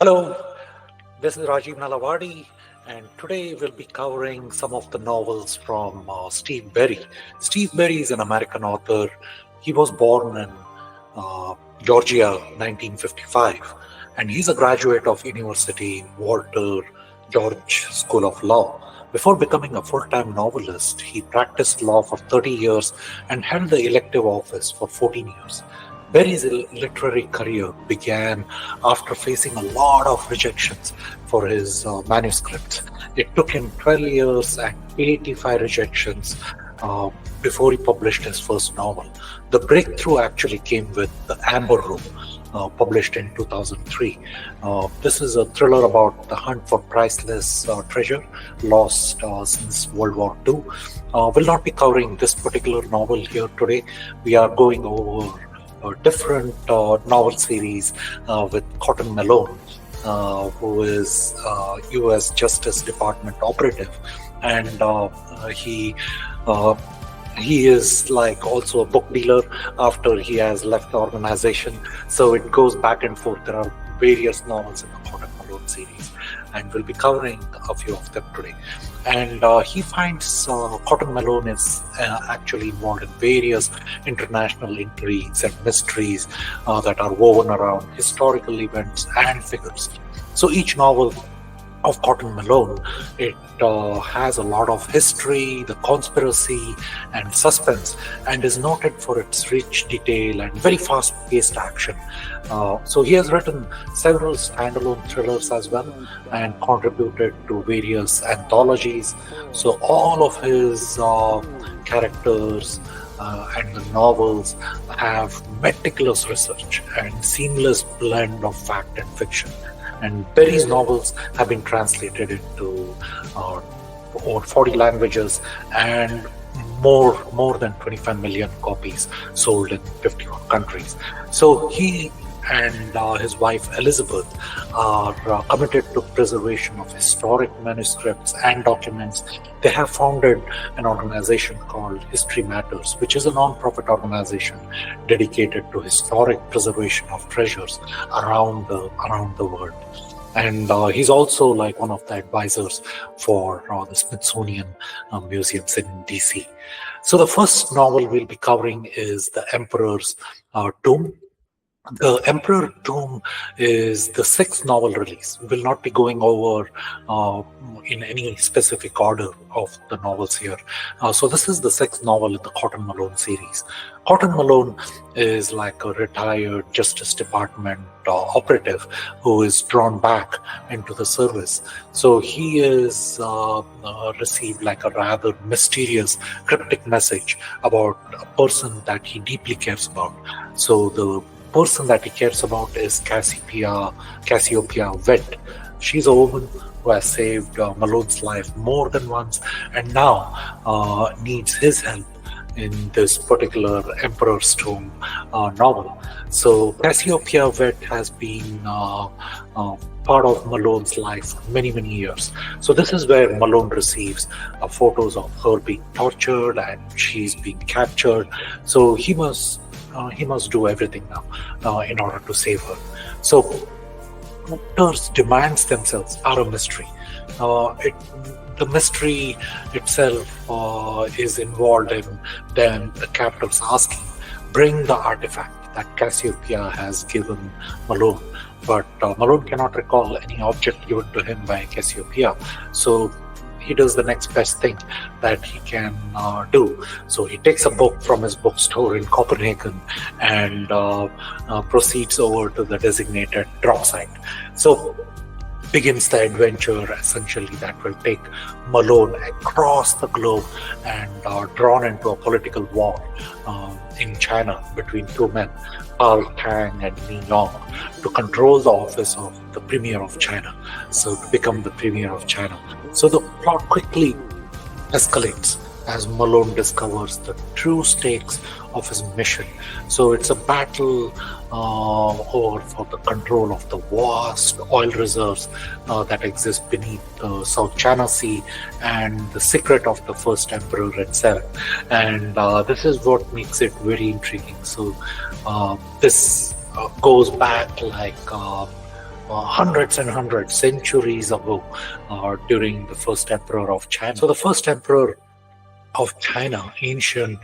Hello, this is Rajeev Nalawadi, and today we'll be covering some of the novels from Steve Berry. Steve Berry is an American author. He was born in Georgia, 1955, and he's a graduate of University Walter George School of Law. Before becoming a full-time novelist, he practiced law for 30 years and held the elective office for 14 years. Berry's literary career began after facing a lot of rejections for his manuscripts. It took him 12 years and 85 rejections before he published his first novel. The breakthrough actually came with The Amber Room, published in 2003. This is a thriller about the hunt for priceless treasure lost since World War II. We'll not be covering this particular novel here today. We are going over a different novel series with Cotton Malone, who is U.S. Justice Department operative, and he is like also a book dealer after he has left the organization. So it goes back and forth. There are various novels in the Cotton Malone series, and we'll be covering a few of them today. And he finds Cotton Malone is actually involved in various international intrigues and mysteries that are woven around historical events and figures. So each novel of Cotton Malone, it has a lot of history, the conspiracy, and suspense, and is noted for its rich detail and very fast-paced action. So he has written several standalone thrillers as well and contributed to various anthologies. So all of his characters and the novels have meticulous research and seamless blend of fact and fiction. And Berry's novels have been translated into over 40 languages and more than 25 million copies sold in 51 countries. So he and his wife Elizabeth are committed to preservation of historic manuscripts and documents. They have founded an organization called History Matters, which is a non-profit organization dedicated to historic preservation of treasures around the world. And he's also like one of the advisors for the Smithsonian museums in DC. So the first novel we'll be covering is The Emperor's Tomb. The Emperor Tomb is the sixth novel release. We'll not be going over in any specific order of the novels here. So this is the sixth novel in the Cotton Malone series. Cotton Malone is like a retired Justice Department operative who is drawn back into the service. So he is received like a rather mysterious, cryptic message about a person that he deeply cares about. So the person that he cares about is Cassiopeia Wett. She's a woman who has saved Malone's life more than once and now needs his help in this particular Emperor's Tomb novel. So Cassiopeia Wett has been part of Malone's life for many years. So this is where Malone receives photos of her being tortured and she's being captured. So he must do everything now in order to save her. So characters' demands themselves are a mystery. The mystery itself is involved in then the captors asking, bring the artifact that Cassiopeia has given Malone. But Malone cannot recall any object given to him by Cassiopeia. So he does the next best thing that he can do. So he takes a book from his bookstore in Copenhagen and proceeds over to the designated drop site. So begins the adventure essentially that will take Malone across the globe and drawn into a political war in China between two men, Paul Tang and Ni Long, to control the office of the Premier of China. So to become the Premier of China. So the plot quickly escalates as Malone discovers the true stakes of his mission. So it's a battle over for the control of the vast oil reserves that exist beneath the South China Sea and the secret of the first emperor itself. And this is what makes it very intriguing. So this goes back like hundreds and hundreds, centuries ago, during the first emperor of China. So the first emperor of China, ancient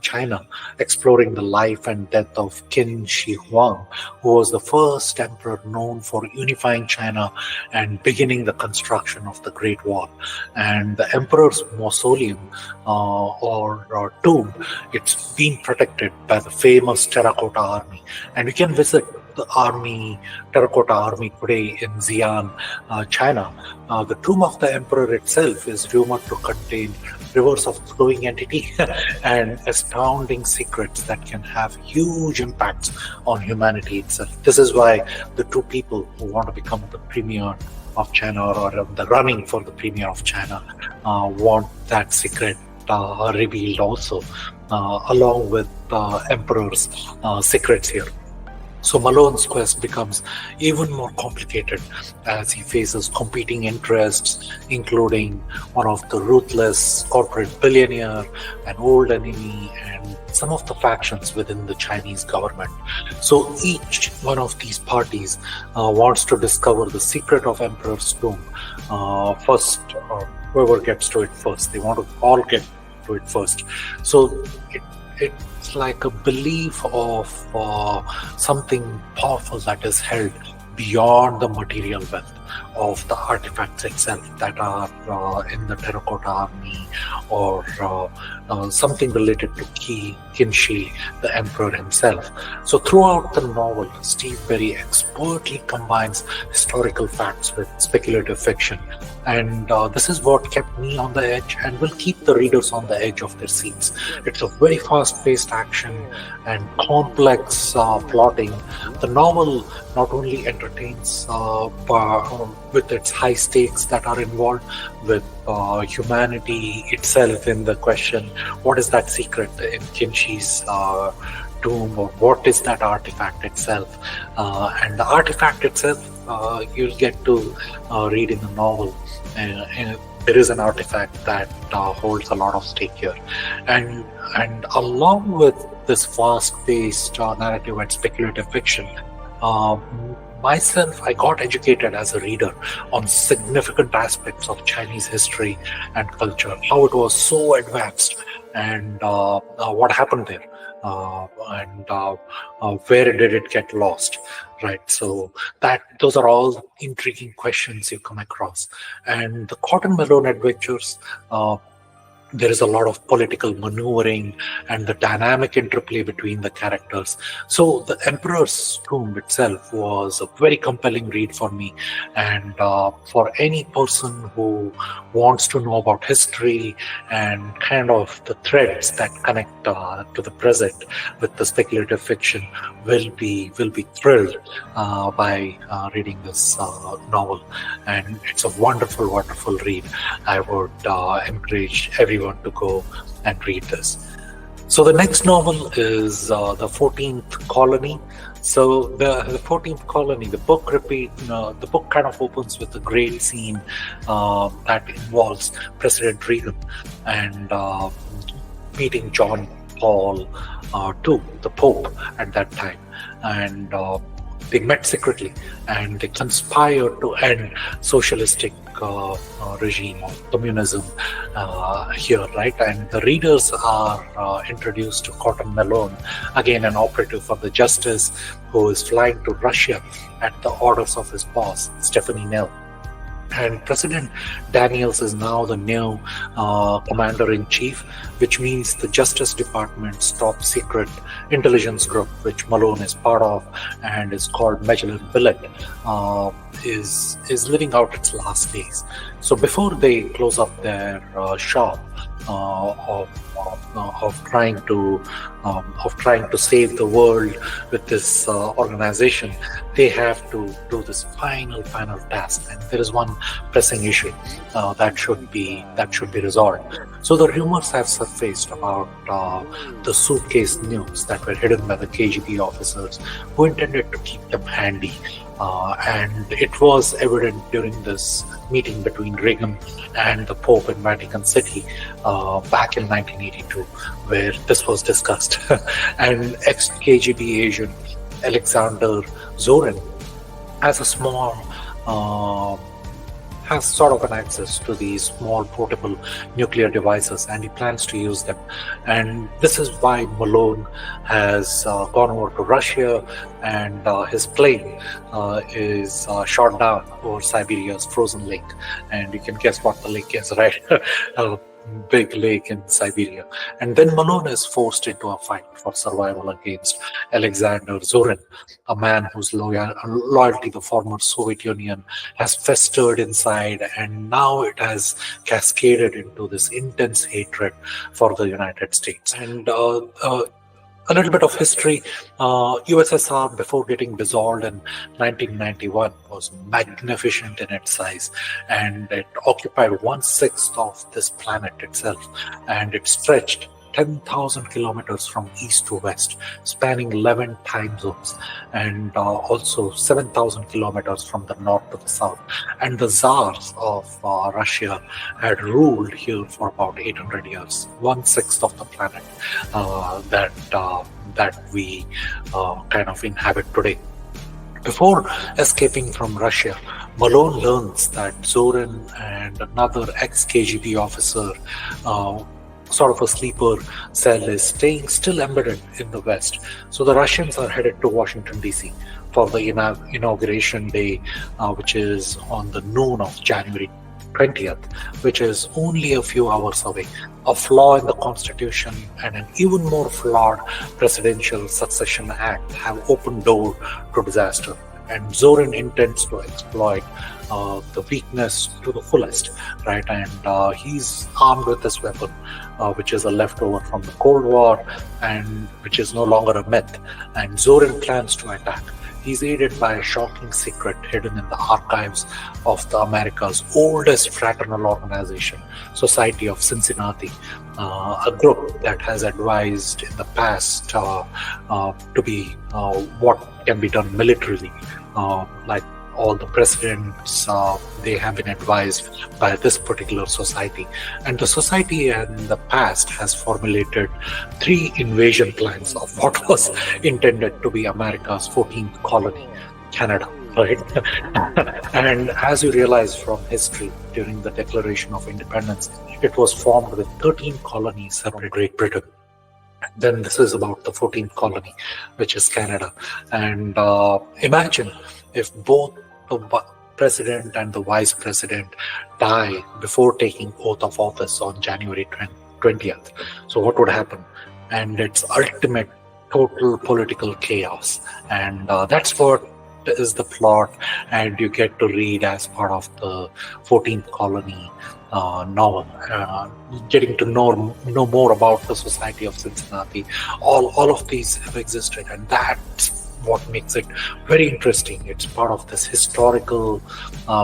China, exploring the life and death of Qin Shi Huang, who was the first emperor known for unifying China and beginning the construction of the Great Wall. And the emperor's mausoleum or tomb, it's been protected by the famous Terracotta Army. And we can visit the Terracotta Army today in Xi'an, China. The tomb of the emperor itself is rumored to contain rivers of flowing entity and astounding secrets that can have huge impacts on humanity itself. This is why the two people who want to become the premier of China, or the running for the premier of China, want that secret revealed also, along with the emperor's secrets here. So Malone's quest becomes even more complicated as he faces competing interests, including one of the ruthless corporate billionaire, an old enemy, and some of the factions within the Chinese government. So each one of these parties wants to discover the secret of Emperor's tomb. First, whoever gets to it first, they want to all get to it first. So it's like a belief of something powerful that is held beyond the material wealth of the artifacts itself that are in the Terracotta Army, or something related to Qin Shi, the emperor himself. So throughout the novel, Steve Berry expertly combines historical facts with speculative fiction. And this is what kept me on the edge and will keep the readers on the edge of their seats. It's a very fast-paced action and complex plotting. The novel not only entertains with its high stakes that are involved, with humanity itself in the question, what is that secret in Qin Shi's tomb, or what is that artifact itself? And the artifact itself, you'll get to read in the novel. There is an artifact that holds a lot of stake here, and along with this fast-paced narrative and speculative fiction, myself, I got educated as a reader on significant aspects of Chinese history and culture, how it was so advanced, and what happened there, and where did it get lost, right? So those are all intriguing questions you come across. And the Cotton Malone adventures, there is a lot of political maneuvering and the dynamic interplay between the characters. So the Emperor's Tomb itself was a very compelling read for me, and for any person who wants to know about history and kind of the threads that connect to the present with the speculative fiction will be thrilled by reading this novel. And it's a wonderful, wonderful read. I would encourage everyone to go and read this. So the next novel is The 14th Colony. So the 14th Colony, the book kind of opens with a great scene that involves President Reagan and meeting John Paul II, the Pope at that time. And they met secretly and they conspired to end socialistic regime or communism here, right? And the readers are introduced to Cotton Malone, again an operative for the Justice, who is flying to Russia at the orders of his boss, Stephanie Nell. And President Daniels is now the new commander-in-chief, which means the Justice Department's top secret intelligence group, which Malone is part of and is called Magellan Billet, is living out its last days. So before they close up their shop of trying to save the world with this organization, they have to do this final task, and there is one pressing issue that should be resolved. So the rumors have surfaced about the suitcase news that were hidden by the KGB officers who intended to keep them handy. And it was evident during this meeting between Reagan and the Pope in Vatican City back in 1982, where this was discussed. And ex-KGB agent Alexander Zorin has a small uh, has sort of an access to these small portable nuclear devices, and he plans to use them. And this is why Malone has gone over to Russia, and his plane is shot down over Siberia's frozen lake. And you can guess what the lake is, right? A big lake in Siberia. And then Malone is forced into a fight for survival against Alexander Zorin, a man whose loyalty to the former Soviet Union has festered inside, and now it has cascaded into this intense hatred for the United States. And a little bit of history. USSR, before getting dissolved in 1991, was magnificent in its size, and it occupied 1/6 of this planet itself, and it stretched 10,000 kilometers from east to west, spanning 11 time zones, and also 7,000 kilometers from the north to the south. And the Tsars of Russia had ruled here for about 800 years, 1/6 of the planet that we kind of inhabit today. Before escaping from Russia, Malone learns that Zorin and another ex-KGB officer, sort of a sleeper cell, is staying still embedded in the West. So the Russians are headed to Washington, D.C. for the inauguration day, which is on the noon of January 20th, which is only a few hours away. A flaw in the Constitution and an even more flawed Presidential Succession Act have opened door to disaster, and Zorin intends to exploit the weakness to the fullest, right? And he's armed with this weapon, which is a leftover from the Cold War and which is no longer a myth. And Zorin plans to attack. He's aided by a shocking secret hidden in the archives of the America's oldest fraternal organization, Society of Cincinnati, a group that has advised in the past to be what can be done militarily, like all the presidents, they have been advised by this particular society. And the society in the past has formulated 3 invasion plans of what was intended to be America's 14th colony, Canada, right? And as you realize from history, during the Declaration of Independence, it was formed with 13 colonies separate Great Britain. Then this is about the 14th colony, which is Canada. And imagine if both the president and the vice president die before taking oath of office on January 20th. So what would happen? And it's ultimate total political chaos. And that's what is the plot, and you get to read as part of the 14th colony novel, getting to know more about the Society of Cincinnati. All of these have existed, and that's what makes it very interesting. It's part of this historical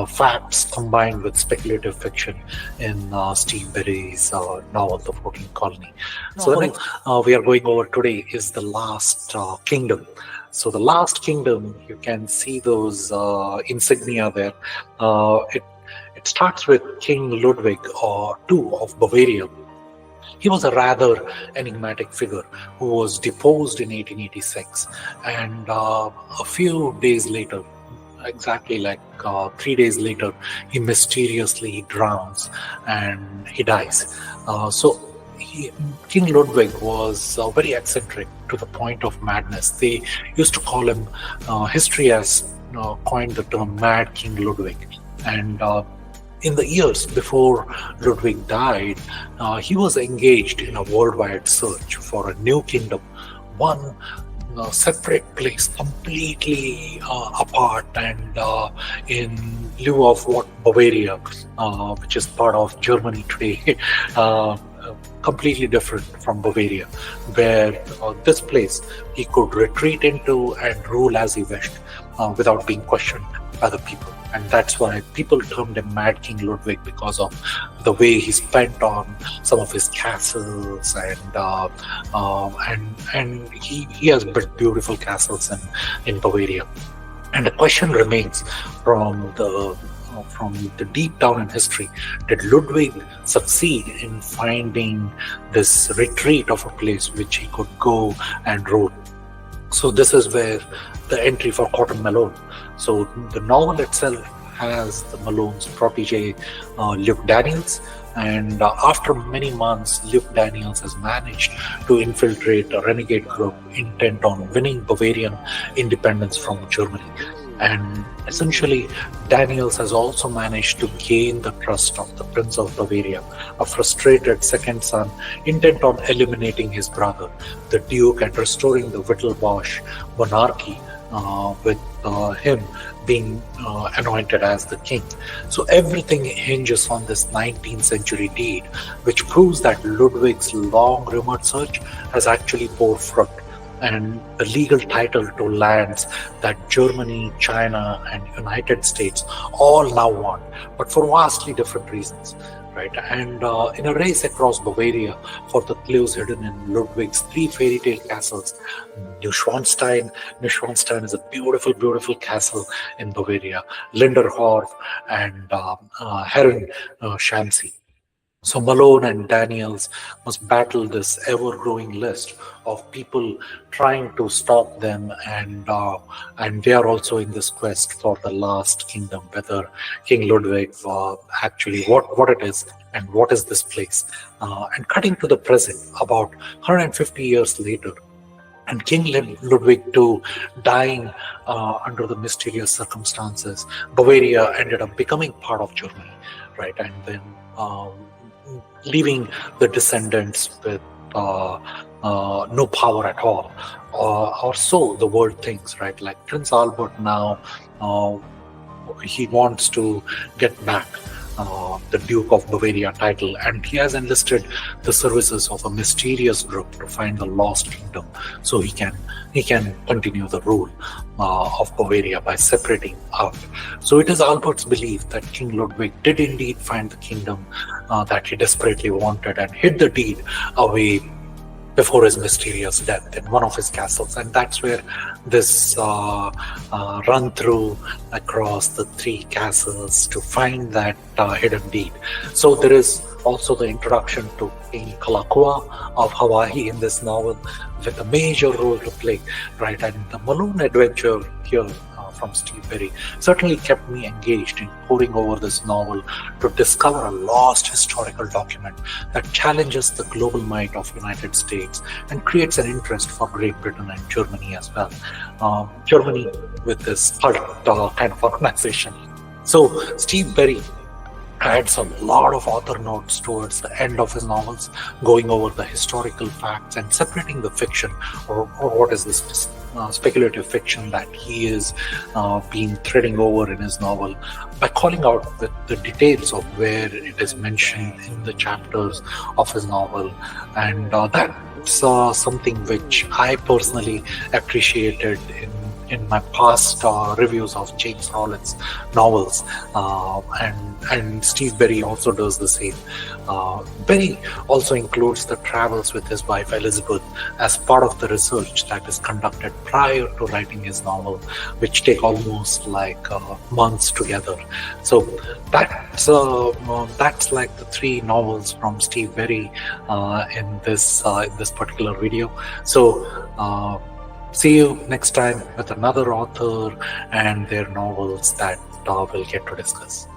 facts combined with speculative fiction in Steve Berry's novel, The 14th Colony. So the next we are going over today is The Last Kingdom. So The Last Kingdom, you can see those insignia there. It starts with King Ludwick II of Bavaria. He was a rather enigmatic figure who was deposed in 1886, and a few days later, exactly like 3 days later, he mysteriously drowns and he dies. King Ludwig was very eccentric to the point of madness. They used to call him, history has coined the term Mad King Ludwig. And in the years before Ludwig died, he was engaged in a worldwide search for a new kingdom, one separate place, completely apart, and in lieu of what Bavaria, which is part of Germany today, completely different from Bavaria, where this place he could retreat into and rule as he wished without being questioned by the people. And that's why people termed him Mad King Ludwig, because of the way he spent on some of his castles, and he has built beautiful castles in Bavaria. And the question remains from the deep down in history: did Ludwig succeed in finding this retreat of a place which he could go and rule? So this is where the entry for Cotton Malone. So the novel itself has the Malone's protege, Luke Daniels, and after many months, Luke Daniels has managed to infiltrate a renegade group intent on winning Bavarian independence from Germany. And essentially, Daniels has also managed to gain the trust of the Prince of Bavaria, a frustrated second son intent on eliminating his brother, the Duke, and restoring the Wittelsbach monarchy, with him being anointed as the king. So everything hinges on this 19th century deed, which proves that Ludwig's long rumored search has actually bore fruit, and the legal title to lands that Germany, China, and United States all now want, but for vastly different reasons. Right, and in a race across Bavaria for the clues hidden in Ludwig's 3 fairy tale castles, Neuschwanstein. Neuschwanstein is a beautiful, beautiful castle in Bavaria, Linderhof, and Herren Shamsi. So Malone and Daniels must battle this ever-growing list of people trying to stop them, and they are also in this quest for the last kingdom, whether King Ludwig actually what it is and what is this place. And cutting to the present, about 150 years later, and King Ludwig II dying under the mysterious circumstances, Bavaria ended up becoming part of Germany, right? And then leaving the descendants with no power at all, or so the world thinks, right? Like Prince Albert now, he wants to get back the Duke of Bavaria title, and he has enlisted the services of a mysterious group to find the lost kingdom, so he can continue the rule of Bavaria by separating out. So it is Albert's belief that King Ludwig did indeed find the kingdom that he desperately wanted, and hid the deed away before his mysterious death in one of his castles. And that's where this run through across the 3 castles to find that hidden deed. So there is also the introduction to King Kalakaua of Hawaii in this novel, with a major role to play, right? And the Malone adventure here from Steve Berry certainly kept me engaged in poring over this novel to discover a lost historical document that challenges the global might of United States and creates an interest for Great Britain and Germany as well. Germany with this cult kind of organization. So Steve Berry adds a lot of author notes towards the end of his novels, going over the historical facts and separating the fiction, or what is this speculative fiction that he is been threading over in his novel, by calling out the details of where it is mentioned in the chapters of his novel. And that's something which I personally appreciated in my past reviews of James Rollins novels, and Steve Berry also does the same. Berry also includes the travels with his wife Elizabeth as part of the research that is conducted prior to writing his novel, which take almost like months together. So that's like the 3 novels from Steve Berry in this particular video. So see you next time with another author and their novels that we'll get to discuss.